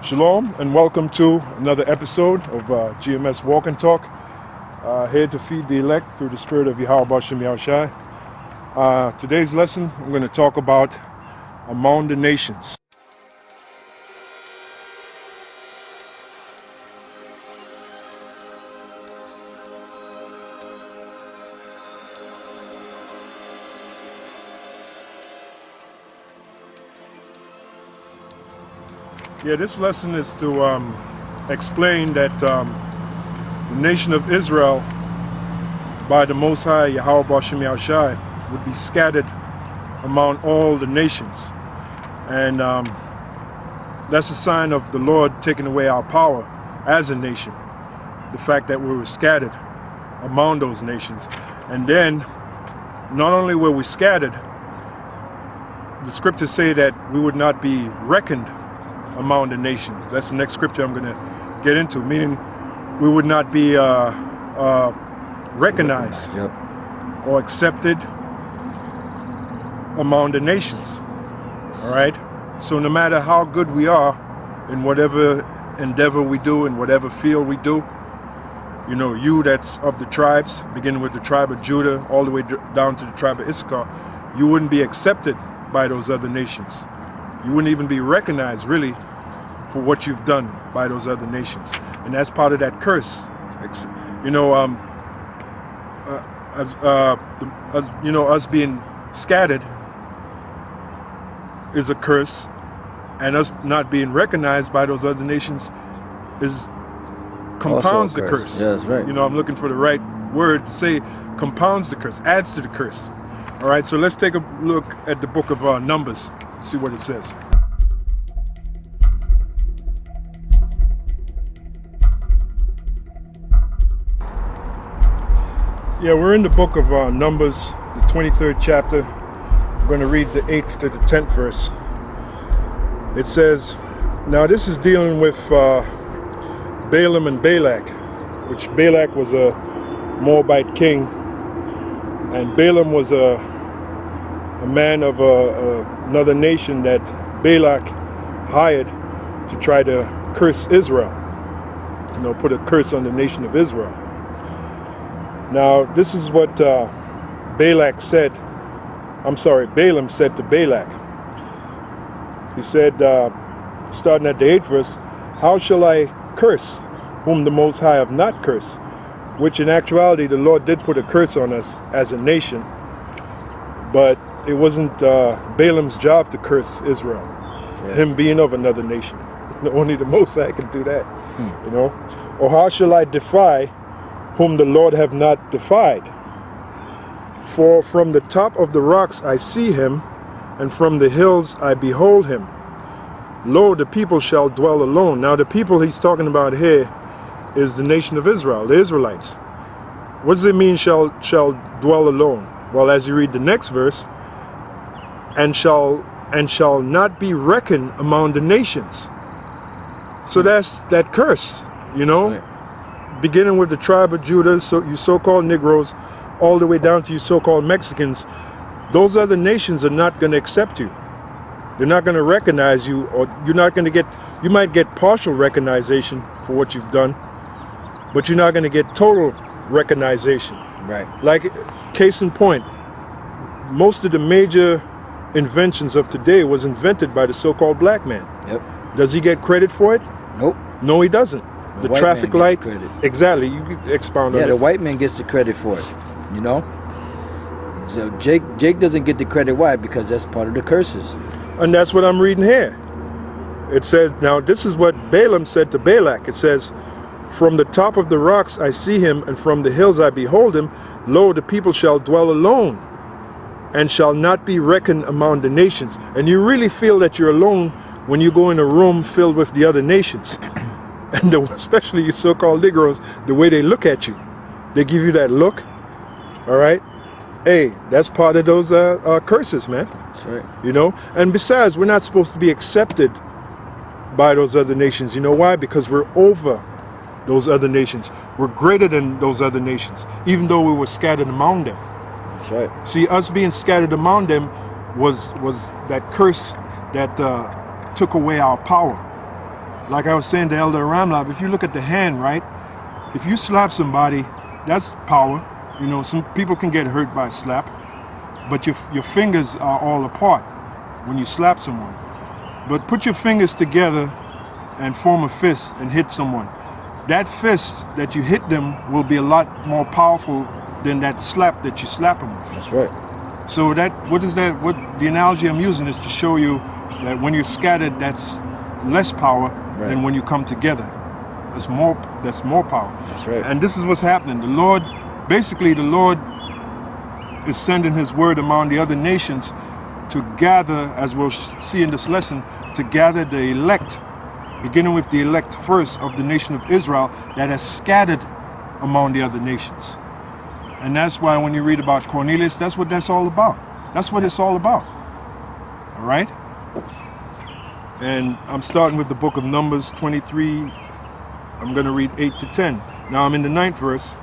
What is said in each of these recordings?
Shalom and welcome to another episode of GMS Walk and Talk, here to feed the elect through the spirit of Yahweh Bashem Yahushai. Today's lesson, I'm going to talk about among the nations. Yeah, this lesson is to explain that the nation of Israel, by the Most High Yahweh Bashem Yahushai, would be scattered among all the nations. And that's a sign of the Lord taking away our power as a nation. The fact that we were scattered among those nations. And then, not only were we scattered, the scriptures say that we would not be reckoned among the nations. That's the next scripture I'm going to get into, meaning we would not be recognized or accepted among the nations. All right? So no matter how good we are in whatever endeavor we do, in whatever field we do, you know, you that's of the tribes, beginning with the tribe of Judah, all the way down to the tribe of Issachar, you wouldn't be accepted by those other nations. You wouldn't even be recognized, really, for what you've done by those other nations. And that's part of that curse. You know, us being scattered is a curse, and us not being recognized by those other nations compounds the curse. Yeah, that's right. You know, I'm looking for the right word to say compounds the curse, adds to the curse. All right, so let's take a look at the book of Numbers, see what it says. Yeah, we're in the book of Numbers, the 23rd chapter. I'm going to read the 8th to the 10th verse. It says, now this is dealing with Balaam and Balak, which Balak was a Moabite king, and Balaam was a man of another nation that Balak hired to try to curse Israel, you know, put a curse on the nation of Israel. Now, this is what Balaam said to Balak. He said, starting at the 8th verse, how shall I curse whom the Most High have not cursed? Which in actuality, the Lord did put a curse on us as a nation, but it wasn't Balaam's job to curse Israel, him being of another nation. Only the Most High can do that, you know. Or how shall I defy whom the Lord have not defied? For from the top of the rocks I see him, and from the hills I behold him. Lo, the people shall dwell alone. Now the people he's talking about here is the nation of Israel, the Israelites. What does it mean, shall dwell alone? Well, as you read the next verse, and shall not be reckoned among the nations. So that's that curse, you know. Right. Beginning with the tribe of Judah, so you so-called Negroes, all the way down to you so-called Mexicans, those other nations are not going to accept you. They're not going to recognize you, or you're not going to get, you might get partial recognition for what you've done, but you're not going to get total recognition. Right. Like, case in point, most of the major inventions of today was invented by the so-called black man. Yep. Does he get credit for it? Nope. No, he doesn't. The white traffic man light, gets credit. exactly. You can expound on Yeah, it. the white man gets the credit for it, you know. So Jake doesn't get the credit. Why? Because that's part of the curses. And that's what I'm reading here. It says, now this is what Balaam said to Balak. It says, from the top of the rocks I see him, and from the hills I behold him. Lo, the people shall dwell alone, and shall not be reckoned among the nations. And you really feel that you're alone when you go in a room filled with the other nations. And especially you so-called Negroes, the way they look at you. They give you that look. All right? Hey, that's part of those curses, man. That's right. You know? And besides, we're not supposed to be accepted by those other nations. You know why? Because we're over those other nations. We're greater than those other nations, even though we were scattered among them. That's right. See, us being scattered among them was that curse that took away our power. like I was saying to Elder Ramlab, if you look at the hand, right? If you slap somebody, that's power. You know, some people can get hurt by a slap, but your fingers are all apart when you slap someone. But put your fingers together and form a fist and hit someone. That fist that you hit them will be a lot more powerful than that slap that you slap them with. That's right. So what the analogy I'm using is to show you that when you're scattered, that's less power than when you come together. That's more power. That's right. And this is what's happening. The Lord is sending his word among the other nations to gather, as we'll see in this lesson, to gather the elect, beginning with the elect first of the nation of Israel that has scattered among the other nations. And that's why when you read about Cornelius, that's what that's all about. That's what it's all about. All right? And I'm starting with the book of Numbers 23. I'm going to read 8 to 10. Now I'm in the 9th verse.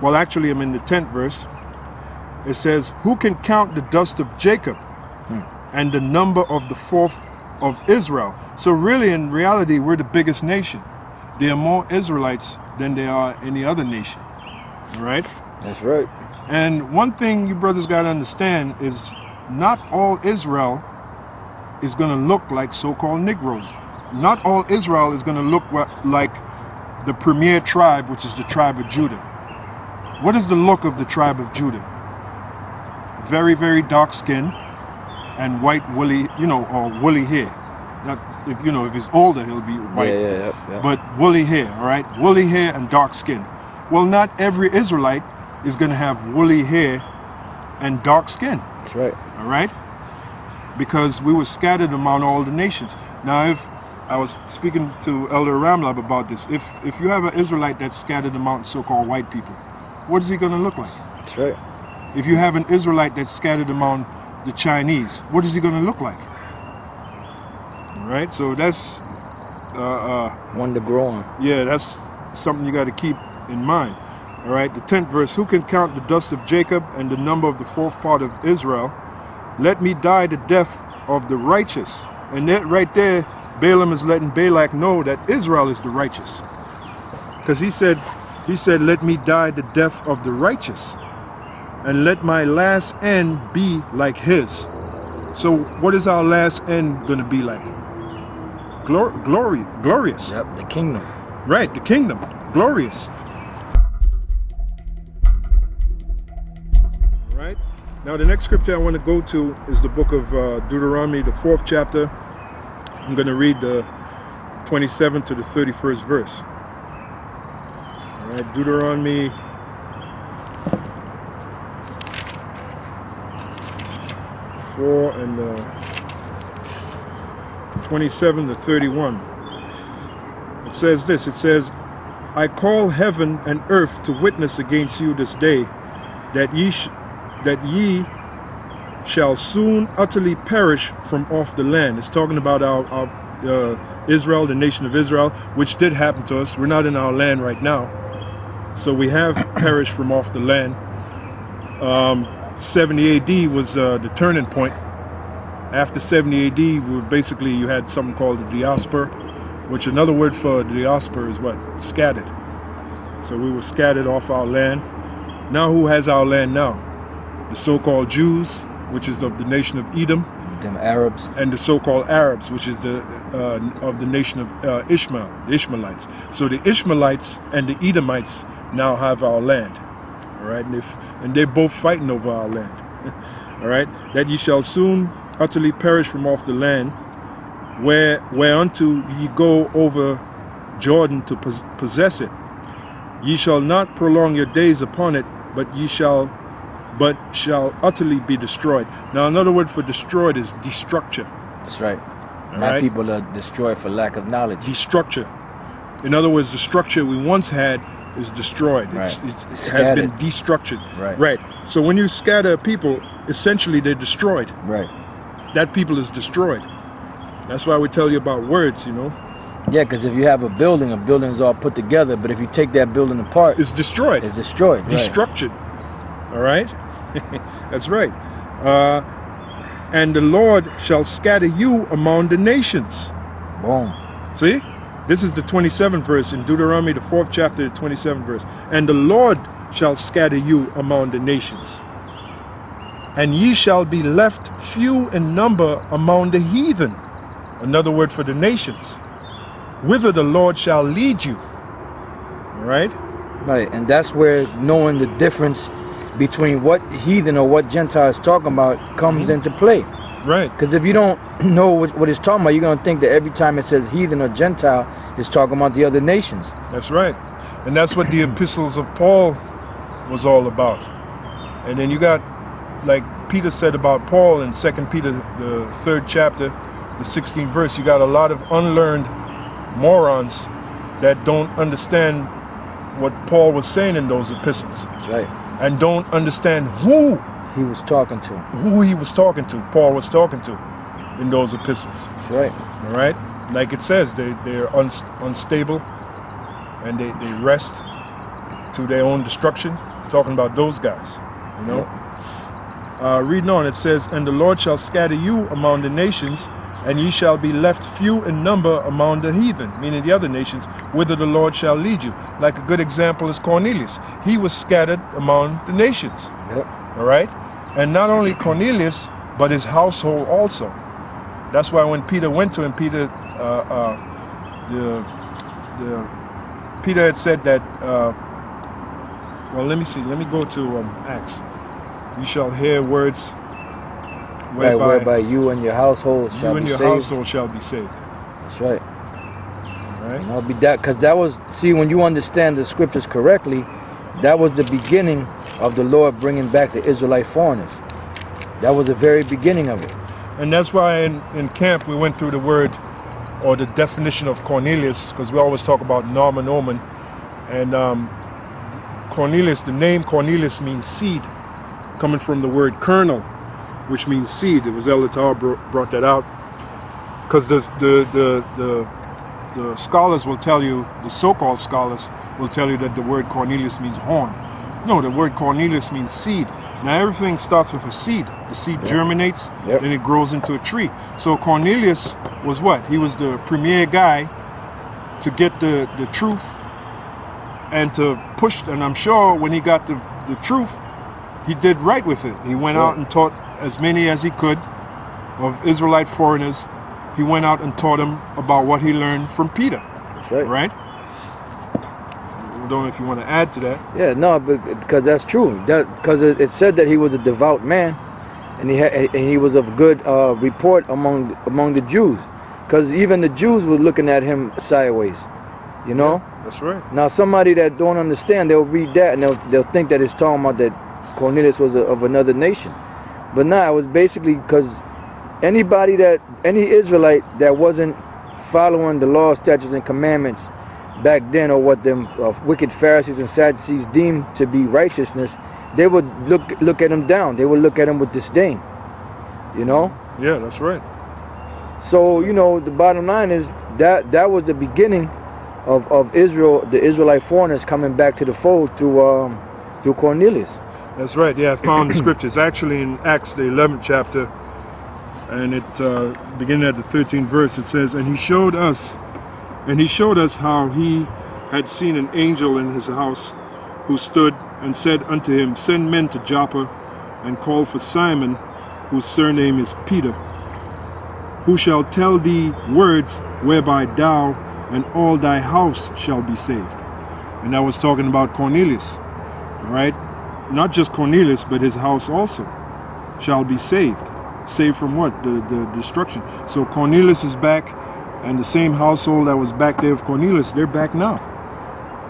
Well, actually, I'm in the 10th verse. It says, who can count the dust of Jacob and the number of the fourth of Israel? So really, in reality, we're the biggest nation. There are more Israelites than there are any other nation. All right? That's right. And one thing you brothers got to understand is not all Israel is going to look like so-called Negroes. Not all Israel is going to look like the premier tribe, which is the tribe of Judah. What is the look of the tribe of Judah? Very, very dark skin and white woolly, or woolly hair. Not if he's older, he'll be white. Yeah. But woolly hair, all right? Woolly hair and dark skin. Well, not every Israelite is going to have woolly hair and dark skin. That's right. All right? Because we were scattered among all the nations. Now, if I was speaking to Elder Ramlab about this, if you have an Israelite that's scattered among so-called white people, what is he going to look like? That's right. If you have an Israelite that's scattered among the Chinese, what is he going to look like? All right? So that's one to grow on. Yeah, that's something you got to keep in mind. All right, the 10th verse, who can count the dust of Jacob and the number of the fourth part of Israel? Let me die the death of the righteous. And that right there, Balaam is letting Balak know that Israel is the righteous. Because he said, let me die the death of the righteous, and let my last end be like his. So what is our last end going to be like? Glorious. Yep, the kingdom. Right, the kingdom. Glorious. All right. Now the next scripture I want to go to is the book of Deuteronomy, the 4th chapter. I'm going to read the 27th to the 31st verse. All right, Deuteronomy 4 and 27 to 31. It says this, it says, I call heaven and earth to witness against you this day, that ye shall soon utterly perish from off the land. It's talking about our Israel, the nation of Israel, which did happen to us. We're not in our land right now. So we have perished from off the land. 70 AD was the turning point. After 70 AD, you had something called the diaspora, which another word for diaspora is what? Scattered. So we were scattered off our land. Now who has our land now? The so-called Jews, which is of the nation of Edom. Them Arabs. And the so-called Arabs, which is of the nation of Ishmael, the Ishmaelites. So the Ishmaelites and the Edomites now have our land. All right, and they're both fighting over our land. All right, that ye shall soon utterly perish from off the land, whereunto ye go over Jordan to possess it. Ye shall not prolong your days upon it, but shall utterly be destroyed. Now, another word for destroyed is destructure. That's right. Right? People are destroyed for lack of knowledge. Destructure. In other words, the structure we once had is destroyed. Right. It has been destructured. Right. So when you scatter people, essentially they're destroyed. Right. That people is destroyed. That's why we tell you about words, Yeah, because if you have a building is all put together, but if you take that building apart, it's destroyed. It's destroyed. Destructured. All right? That's right. And the Lord shall scatter you among the nations. Boom. See? This is the 27th verse in Deuteronomy, the 4th chapter, the 27th verse. And the Lord shall scatter you among the nations, and ye shall be left few in number among the heathen. Another word for the nations. Whither the Lord shall lead you. All right? Right, and that's where knowing the difference between what heathen or what Gentile is talking about comes into play. Right. Because if you don't know what it's talking about, you're going to think that every time it says heathen or Gentile, it's talking about the other nations. That's right. And that's what the epistles of Paul was all about. And then you got, like Peter said about Paul in 2 Peter, the 3rd chapter, the 16th verse, you got a lot of unlearned morons that don't understand what Paul was saying in those epistles. That's right. And don't understand who he was talking to. Paul was talking to in those epistles. That's right. All right? Like it says, they're unstable and they rest to their own destruction. Talking about those guys, you know? Yep. Reading on, it says, and the Lord shall scatter you among the nations, and ye shall be left few in number among the heathen, meaning the other nations, whither the Lord shall lead you. Like a good example is Cornelius. He was scattered among the nations. Yep. All right? And not only Cornelius, but his household also. That's why when Peter went to him, Peter had said that, well, let me see. Let me go to Acts. You shall hear words whereby you and your household shall be saved. You and your household shall be saved. That's right. All right. And I'll be that, because that was, see, when you understand the scriptures correctly, that was the beginning of the Lord bringing back the Israelite foreigners. That was the very beginning of it. And that's why in camp we went through the word or the definition of Cornelius, because we always talk about Norman Oman. And Cornelius, the name Cornelius means seed, coming from the word kernel, which means seed. It was Elder Tower brought that out, because the scholars will tell you, the so-called scholars will tell you that the word Cornelius means horn. No, the word Cornelius means seed. Now everything starts with a seed. The seed germinates, then it grows into a tree. So Cornelius was what? He was the premier guy to get the truth and to push. And I'm sure when he got the truth, he did right with it. He went out and taught as many as he could of Israelite foreigners. He went out and taught them about what he learned from Peter. That's right. Right? I don't know if you want to add to that. Yeah, no, because that's true. Because it said that he was a devout man, and he was of good report among the Jews. Because even the Jews were looking at him sideways. You know? Yeah, that's right. Now somebody that don't understand, they'll read that and they'll think that it's talking about that Cornelius was of another nation. But nah, it was basically because any Israelite that wasn't following the law, statutes, and commandments back then, or what them wicked Pharisees and Sadducees deemed to be righteousness, they would look at him down. They would look at him with disdain. You know? Yeah, that's right. So, you know, the bottom line is that was the beginning of Israel, the Israelite foreigners coming back to the fold through Cornelius. That's right. Yeah, I found the scriptures actually in Acts, the 11th chapter, and it beginning at the 13th verse. It says, and he showed us how he had seen an angel in his house, who stood and said unto him, send men to Joppa, and call for Simon, whose surname is Peter, who shall tell thee words whereby thou and all thy house shall be saved. And that was talking about Cornelius. All right? Not just Cornelius, but his house also shall be saved. Saved from what? The destruction. So Cornelius is back, and the same household that was back there of Cornelius, they're back now.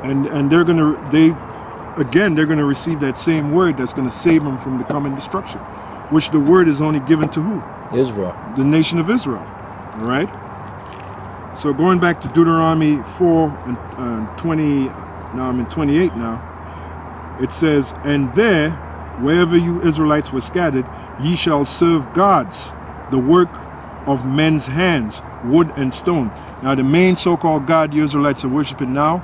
And they're gonna receive that same word that's gonna save them from the coming destruction. Which the word is only given to who? Israel. The nation of Israel. All right? So going back to Deuteronomy 4 and 20, now I'm in 28 now. It says, and there, wherever you Israelites were scattered, ye shall serve gods, the work of men's hands, wood and stone. Now the main so-called God you Israelites are worshiping now,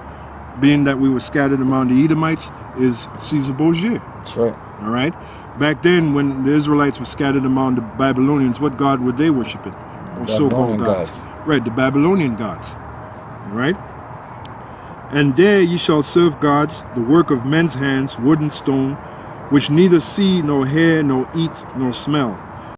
being that we were scattered among the Edomites, is Caesar Borgia. That's right. All right? Back then, when the Israelites were scattered among the Babylonians, what God were they worshiping? Or so-called gods. Right, the Babylonian gods. right? And there ye shall serve gods, the work of men's hands, wood and stone, which neither see, nor hear, nor eat, nor smell.